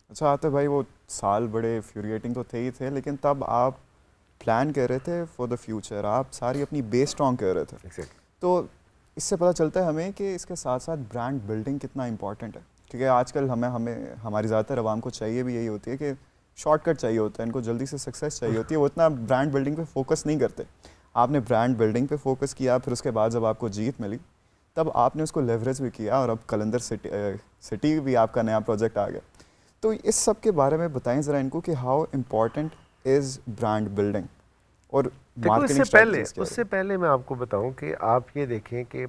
अच्छा आते भाई, वो साल बड़े फ्यूरिएटिंग तो थे ही थे, लेकिन तब आप प्लान कर रहे थे फॉर द फ्यूचर, आप सारी अपनी बेस स्ट्रॉन्ग कर रहे थे। एग्जैक्टली। तो इससे पता चलता है हमें कि इसके साथ साथ ब्रांड बिल्डिंग कितना इंपॉर्टेंट है। क्योंकि आजकल हमें हमें हमारी ज़्यादातर आवाम को चाहिए भी यही होती है कि शॉर्टकट चाहिए होता है, इनको जल्दी से सक्सेस चाहिए होती है, वो इतना ब्रांड बिल्डिंग पे फोकस नहीं करते। आपने ब्रांड बिल्डिंग पे फोकस किया, फिर उसके बाद जब आपको जीत मिली तब आपने उसको लेवरेज भी किया, और अब कलंदर सिटी सिटी भी आपका नया प्रोजेक्ट आ गया। तो इस सब के बारे में बताएं ज़रा इनको कि how important is brand building और देखो, मार्केटिंग इससे पहले स्ट्रेटजीज क्या है। उससे पहले मैं आपको बताऊं कि आप ये देखें कि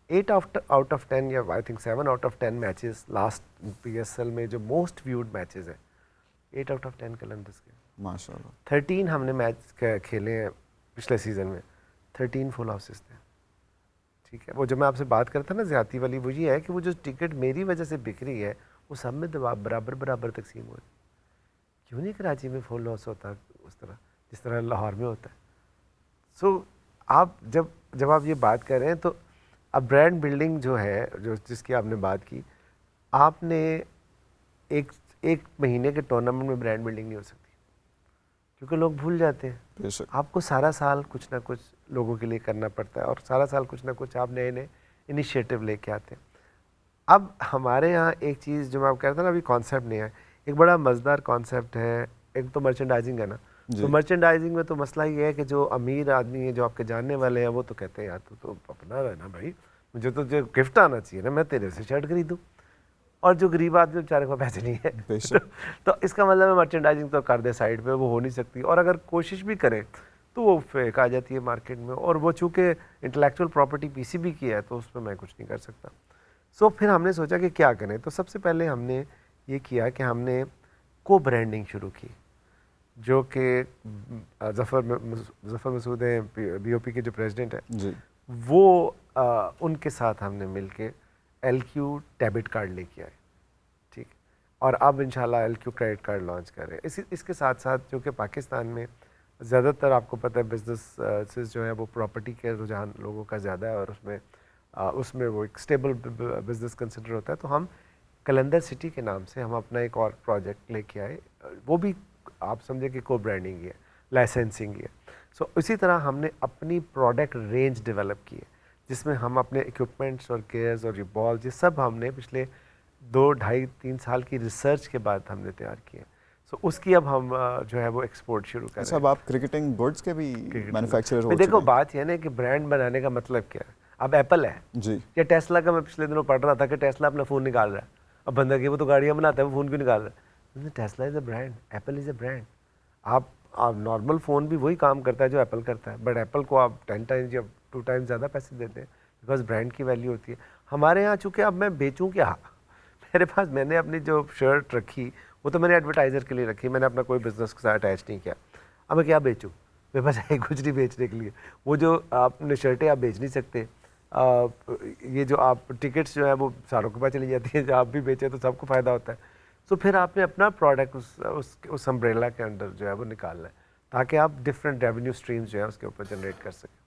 8 आउट ऑफ 10 या I think 7 out of 10 matches last PSL में जो मोस्ट व्यूड मैचेस हैं, 8 आउट ऑफ 10 कलंदर्स के। माशाल्लाह। 13 हमने मैच खेले हैं पिछले सीज़न में, 13 फुल हाउसेस थे। ठीक है, वो जो मैं आपसे बात करता ना ज्यादती वाली, वो ये है कि वो जो टिकट मेरी वजह से बिक रही है वो सब में दबाव बराबर बराबर तकसीम हो रही। क्यों नहीं कराची में फुल हाउस होता उस तरह जिस तरह लाहौर में होता है? सो आप जब जब आप ये बात कर रहे हैं तो अब ब्रांड बिल्डिंग जो है, जो जिसकी आपने बात की, आपने एक एक महीने के टूर्नामेंट में ब्रांड बिल्डिंग नहीं हो सकती, क्योंकि लोग भूल जाते हैं। बेशक। आपको सारा साल कुछ ना कुछ लोगों के लिए करना पड़ता है, और सारा साल कुछ ना कुछ आप नए नए इनिशिएटिव लेके आते हैं। अब हमारे यहाँ एक चीज़ जो मैं आपको कह रहा था ना, अभी कॉन्सेप्ट नहीं है, एक बड़ा मज़ेदार कॉन्सेप्ट है। एक तो मर्चेंडाइजिंग है ना, तो जी। मर्चेंडाइजिंग में तो मसला ये है कि जो अमीर आदमी है, जो आपके जानने वाले हैं, वो तो कहते हैं यार तू तो अपना है ना भाई, मुझे तो जो गिफ्ट आना चाहिए ना, मैं तेरे से शर्ट खरीदूँ। और जो गरीब आदमी बेचारे को पैसे नहीं है बेशक। तो इसका मतलब है मर्चेंडाइजिंग तो कर दे साइड पे, वो हो नहीं सकती, और अगर कोशिश भी करे तो वो फेक आ जाती है मार्केट में, और वो चूँकि इंटेलेक्चुअल प्रॉपर्टी PCB की है तो उसमें मैं कुछ नहीं कर सकता। सो फिर हमने सोचा कि क्या करें, तो सबसे पहले हमने ये किया कि हमने को ब्रांडिंग शुरू की, जो कि जफ़र मसूद हैं, BOP के जो प्रेसिडेंट हैं, जी। वो उनके साथ हमने मिल के LQ डेबिट कार्ड लेके आए। ठीक, और अब इंशाल्लाह LQ क्रेडिट कार्ड लॉन्च कर रहे हैं। इसके साथ साथ जो कि पाकिस्तान में ज़्यादातर आपको पता है बिजनेस जो है वो प्रॉपर्टी के रुझान लोगों का ज़्यादा है, और उसमें वो एक स्टेबल बिजनेस कंसिडर होता है। तो हम कलंदर सिटी के नाम से हम अपना एक और प्रोजेक्ट लेके आए, वो भी आप समझे कि को ब्रांडिंग ही है, लाइसेंसिंग ही है। सो इसी तरह हमने अपनी प्रोडक्ट रेंज डेवलप की है, जिसमें हम अपने इक्विपमेंट्स और गेयर्स और ये बॉल, ये सब हमने पिछले 2 ढाई 3 साल की रिसर्च के बाद हमने तैयार किए। सो उसकी अब हम जो है वो एक्सपोर्ट शुरू कर अच्छा, रहे अब हैं। आप क्रिकेटिंग गुड्स के भी मैन्युफैक्चरर मैं हो चुके देखो, हैं। बात यह ना कि ब्रांड बनाने का मतलब क्या है। अब एप्पल है जी। या टेस्ला का, मैं पिछले दिनों पढ़ रहा था कि टेस्ला अपना फ़ोन निकाल रहा है। अब बंदा कि वो तो गाड़ियाँ बनाता है, वो फ़ोन क्यों निकाल रहा है? Tesla is a brand, Apple is a brand. आप नॉर्मल फ़ोन भी वही काम करता है जो एप्पल करता है, बट एप्पल को आप 10 टाइम्स या 2 टाइम्स ज़्यादा पैसे देते हैं, बिकॉज ब्रांड की वैल्यू होती है। हमारे यहाँ चूँकि अब मैं बेचूँ क्या, मेरे पास मैंने अपनी जो शर्ट रखी वो तो मैंने एडवर्टाइज़र के लिए रखी, मैंने अपना कोई बिजनेस के साथ अटैच नहीं किया। अब मैं क्या बेचूँ, मेरे पास है कुछ नहीं बेचने के लिए। वो जो आपने शर्टें आप बेच नहीं सकते, ये जो आप टिकट्स जो है वो सारों के पास चली जाती हैं, जो आप भी बेचें तो सबको फ़ायदा होता है। सो फिर आपने अपना प्रोडक्ट उस अम्ब्रेला के अंडर जो है वो निकालना है, ताकि आप डिफरेंट रेवेन्यू स्ट्रीम्स जो है उसके ऊपर जनरेट कर सकें।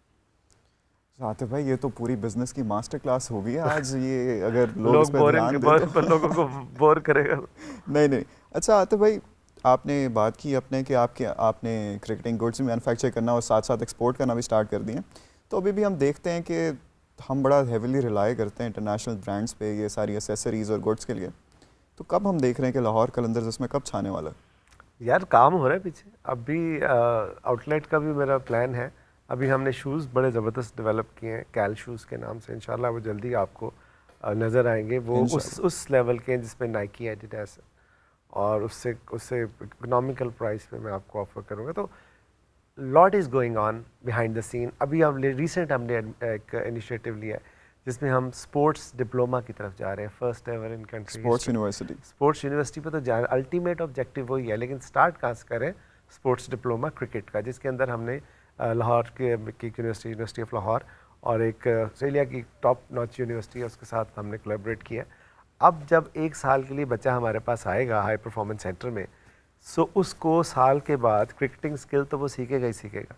आतिफ भाई, ये तो पूरी बिजनेस की मास्टर क्लास हो गई है आज, ये अगर लोग इस लोग पर बोरिंग ध्यान दें तो लोगों को बोर करेगा। नहीं नहीं। अच्छा आतिफ भाई, आपने बात की अपने कि आपने क्रिकेटिंग गुड्स भी मैन्युफैक्चर करना और साथ साथ एक्सपोर्ट करना भी स्टार्ट कर दिए। तो अभी भी हम देखते हैं कि हम बड़ा हेविली रिलाई करते हैं इंटरनेशनल ब्रांड्स पे ये सारी एसेसरीज़ और गुड्स के लिए। तो कब हम देख रहे हैं कि लाहौर कलंदर्स इसमें कब छाने वाला है? यार काम हो रहा है पीछे, अभी आउटलेट का भी मेरा प्लान है। अभी हमने शूज़ बड़े ज़बरदस्त डेवलप किए हैं, कैल शूज़ के नाम से। इंशाल्लाह वो जल्दी आपको नज़र आएंगे। वो इंशाल्लाह। उस लेवल के हैं जिसमें नाइकी, एडिडास, और उससे उससे इकोनॉमिकल प्राइस पे मैं आपको ऑफर करूँगा। तो lot is going on behind the scene. अभी हम रिसेंट हमने एक इनिशिएटिव लिया है जिसमें हम स्पोर्ट्स डिप्लोमा की तरफ जा रहे हैं, first ever in country sports history. University. Sports university पे तो जाना अल्टीमेट ऑब्जेक्टिव वही है, लेकिन स्टार्ट कहाँ से करें? स्पोर्ट्स डिप्लोमा क्रिकेट का, जिसके अंदर हमने लाहौर की यूनिवर्सिटी ऑफ लाहौर और एक ऑस्ट्रेलिया की टॉप नॉच यूनिवर्सिटी है, उसके साथ हमने कोलैबोरेट किया। अब जब 1 साल के लिए बच्चा हमारे पास आएगा हाई परफॉर्मेंस सेंटर में, सो उसको साल के बाद क्रिकेटिंग स्किल तो वो सीखेगा ही सीखेगा,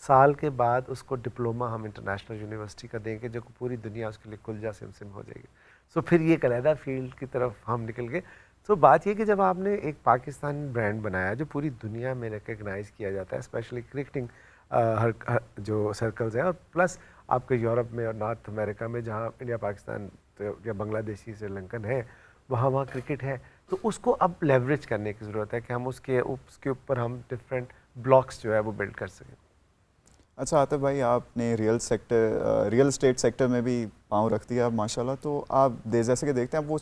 साल के बाद उसको डिप्लोमा हम इंटरनेशनल यूनिवर्सिटी का देंगे, जो पूरी दुनिया उसके लिए कुलजा सिमसिम हो जाएगी। सो फिर ये एक अलहदा फील्ड की तरफ हम निकल गए। तो बात ये कि जब आपने एक पाकिस्तानी ब्रांड बनाया जो पूरी दुनिया में रिकग्नाइज़ किया जाता है, स्पेशली क्रिकेटिंग जो सर्कल्स हैं, और प्लस आपके यूरोप में और नॉर्थ अमेरिका में जहाँ इंडिया पाकिस्तान तो या बांग्लादेशी श्रीलंकन है, वहाँ क्रिकेट है, तो उसको अब लेवरेज करने की ज़रूरत है कि हम उसके ऊपर हम डिफरेंट ब्लॉक्स जो है वो बिल्ड कर सकें। अच्छा आतिफ भाई, आपने रियल एस्टेट सेक्टर में भी पाँव रख दिया माशाल्लाह। तो आप जैसे कि देखते हैं, आप वो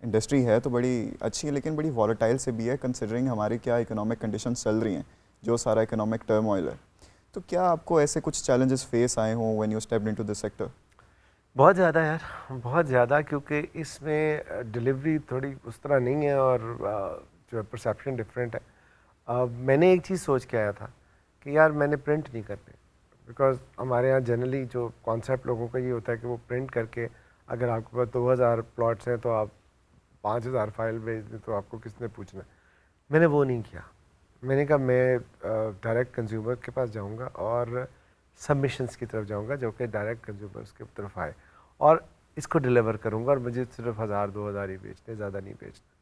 इंडस्ट्री है तो बड़ी अच्छी है, लेकिन बड़ी वॉलेटाइल से भी है, कंसिडरिंग हमारी क्या इकोनॉमिक कंडीशंस चल रही हैं, जो सारा इकोनॉमिक टर्मोइल है। तो क्या आपको ऐसे कुछ चैलेंजेस फेस आए हों when you stepped into this sector? बहुत ज़्यादा यार, बहुत ज़्यादा, क्योंकि इसमें डिलीवरी थोड़ी उस तरह नहीं है और जो है परसेप्शन डिफरेंट है। मैंने एक चीज़ सोच के आया था कि यार मैंने प्रिंट नहीं करने, बिकॉज हमारे यहाँ जनरली जो कॉन्सेप्ट लोगों का ये होता है कि वो प्रिंट करके, अगर आपके पास 2000 प्लॉट्स हैं तो आप 5000 फाइल भेज दें तो आपको किसने पूछना है। मैंने वो नहीं किया। मैंने कहा मैं डायरेक्ट कंज्यूमर के पास जाऊंगा और सबमिशंस की तरफ जाऊंगा जो कि डायरेक्ट कंज्यूमर्स की तरफ आए, और इसको डिलीवर करूंगा, और मुझे सिर्फ 1000-2000 ही बेचने, ज़्यादा नहीं बेचना,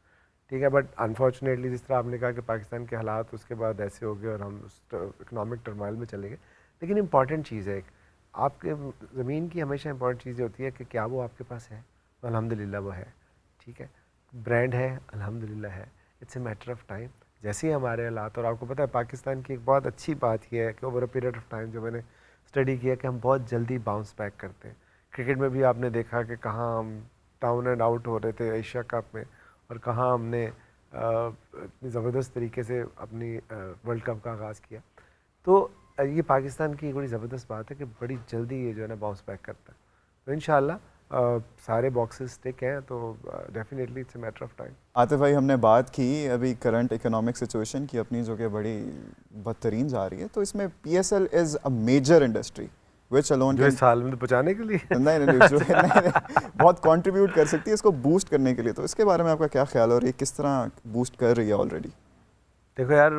ठीक है। बट अनफॉर्चुनेटली जिस तरह आपने कहा कि पाकिस्तान के हालात उसके बाद ऐसे हो गए और हम उस इकनॉमिक टर्माइल में चले गए। लेकिन इंपॉर्टेंट चीज़ है, एक आपके ज़मीन की हमेशा इंपॉर्टेंट चीज़ होती है कि क्या वो आपके पास है, तो अल्हम्दुलिल्लाह वो है, ठीक है। ब्रांड है, अल्हम्दुलिल्लाह है, it's a matter of time. जैसे ही हमारे हालात, और आपको पता है पाकिस्तान की एक बहुत अच्छी बात यह है कि over a period of time जो मैंने स्टडी किया कि हम बहुत जल्दी बाउंस बैक करते हैं। क्रिकेट में भी आपने देखा कि कहाँ हम डाउन एंड आउट हो रहे थे एशिया कप में, और कहाँ हमने इतनी ज़बरदस्त तरीके से अपनी वर्ल्ड कप का आगाज़ किया। तो ये पाकिस्तान की एक बड़ी ज़बरदस्त बात है कि बड़ी जल्दी ये जो है ना बाउंस बैक करता है। तो इंशाल्लाह सारे बॉक्सेस टिक हैं, तो definitely it's a matter of time. Atif भाई, हमने बात की अभी करंट इकोनॉमिक सिचुएशन की अपनी, जो कि बड़ी बदतरीन जा रही है, तो इसमें PSL is a major industry which alone जो इस साल में बचाने के लिए नहीं नहीं नहीं, जो है नहीं, बहुत कंट्रीब्यूट कर सकती है इसको बूस्ट करने के लिए। तो इसके बारे में आपका क्या ख्याल है और ये किस तरह बूस्ट कर रही है ऑलरेडी? देखो यार,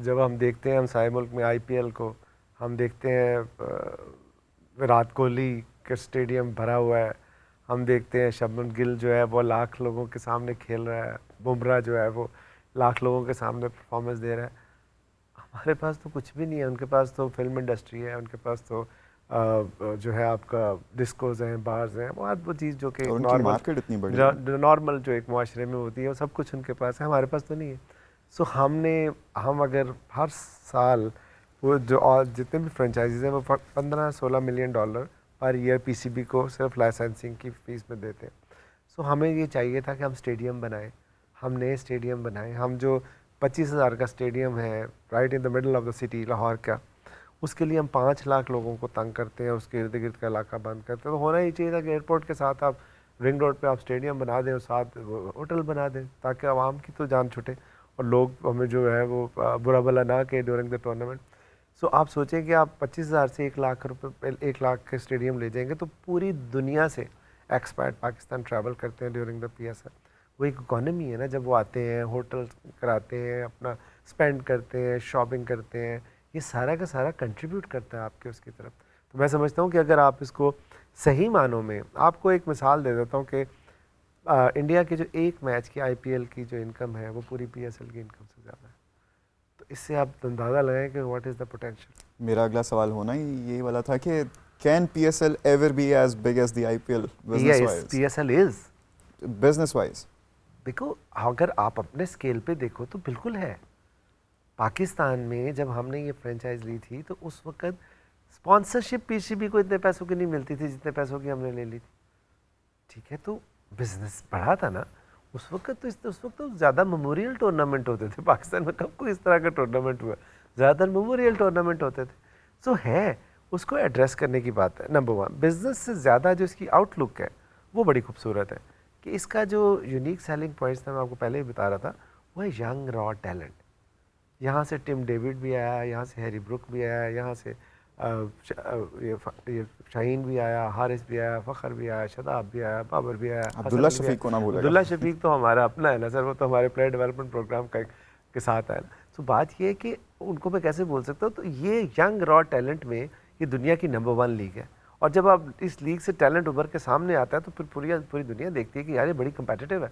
जब हम देखते हैं हम सारे मुल्क में IPL को, हम देखते हैं विराट कोहली का स्टेडियम भरा हुआ है, हम देखते हैं शबनम गिल जो है वो लाख लोगों के सामने खेल रहा है, बुमराह जो है वो लाख लोगों के सामने परफॉर्मेंस दे रहा है। हमारे पास तो कुछ भी नहीं है, उनके पास तो फिल्म इंडस्ट्री है, उनके पास तो जो है आपका डिस्कोज हैं, बार्स हैं, वो चीज़ जो कि मार्केट इतनी बड़ी है। नॉर्मल जो एक माशरे में होती है वो सब कुछ उनके पास है, हमारे पास तो नहीं है। सो हम अगर हर साल वो जो और जितने भी फ्रेंचाइजीज हैं वो 15-16 million dollar per year PCB को सिर्फ लाइसेंसिंग की फीस में देते हैं। सो हमें ये चाहिए था कि हम स्टेडियम बनाएं, हम नए स्टेडियम बनाएं। हम जो 25,000 का स्टेडियम है right in the middle of the city Lahore का, उसके लिए हम 5 लाख लोगों को तंग करते हैं, उसके इर्द गिर्द का इलाका बंद करते हैं। तो होना ही चाहिए था कि एयरपोर्ट के साथ आप रिंग रोड पे आप स्टेडियम बना दें और साथ होटल बना दें, ताकि आवाम की तो जान छुटे और लोग हमें जो है वो बुरा भला ना कहे ड्यूरिंग द टूर्नामेंट। सो आप सोचें कि आप 25,000 से 1 लाख रुपये 1 लाख के स्टेडियम ले जाएंगे, तो पूरी दुनिया से एक्सपर्ट पाकिस्तान ट्रैवल करते हैं ड्यूरिंग द PSL। वो एक इकॉनमी है ना, जब वो आते हैं होटल कराते हैं, अपना स्पेंड करते हैं, शॉपिंग करते हैं, ये सारा का सारा कंट्रीब्यूट करता है आपके उसकी तरफ। तो मैं समझता हूँ कि अगर आप इसको सही मानों में, आपको एक मिसाल दे देता हूँ कि इंडिया के जो एक मैच की IPL की जो इनकम है वो पूरी PSL की इनकम से ज़्यादा है। तो इससे आप अंदाज़ा लगाएं कि व्हाट इज़ द पोटेंशियल। मेरा अगला सवाल होना ही ये वाला था कि can PSL ever be as big as the IPL business wise? PSL is business wise देखो, अगर आप अपने स्केल पे देखो तो बिल्कुल है। पाकिस्तान में जब हमने ये फ्रेंचाइज ली थी तो उस वक्त स्पॉन्सरशिप PCB को इतने पैसों की नहीं मिलती थी जितने पैसों की हमने ले ली थी, ठीक है। तो बिजनेस बढ़ा था ना उस वक्त। तो उस वक्त तो ज़्यादा मेमोरियल टूर्नामेंट होते थे पाकिस्तान में, कब कोई इस तरह का टूर्नामेंट हुआ, ज़्यादातर मेमोरियल टूर्नामेंट होते थे। सो है, उसको एड्रेस करने की बात है। नंबर 1, बिजनेस से ज़्यादा जो इसकी आउटलुक है वो बड़ी खूबसूरत है कि इसका जो यूनिक सेलिंग पॉइंट्स था, मैं आपको पहले ही बता रहा था, वो है यंग रॉ टैलेंट। यहाँ से टिम डेविड भी आया, यहाँ से हैरी ब्रुक भी आया, यहाँ से ये शाहीन भी आया, हारिस भी आया, फ़खर भी आया, शदाब भी आया, बाबर भी आया, अब्दुल्ला शफीक को ना भूलेगा। अब्दुल्ला शफीक तो हमारा अपना है ना सर, वो तो हमारे प्लेयर डेवलपमेंट प्रोग्राम के साथ आया। तो बात ये है कि उनको मैं कैसे बोल सकता हूँ, तो ये यंग रॉ टैलेंट में ये दुनिया की नंबर 1 लीग है। और जब आप इस लीग से टैलेंट उभर के सामने आता है तो फिर पूरी दुनिया देखती है कि यार ये बड़ी कंपेटिटिव है,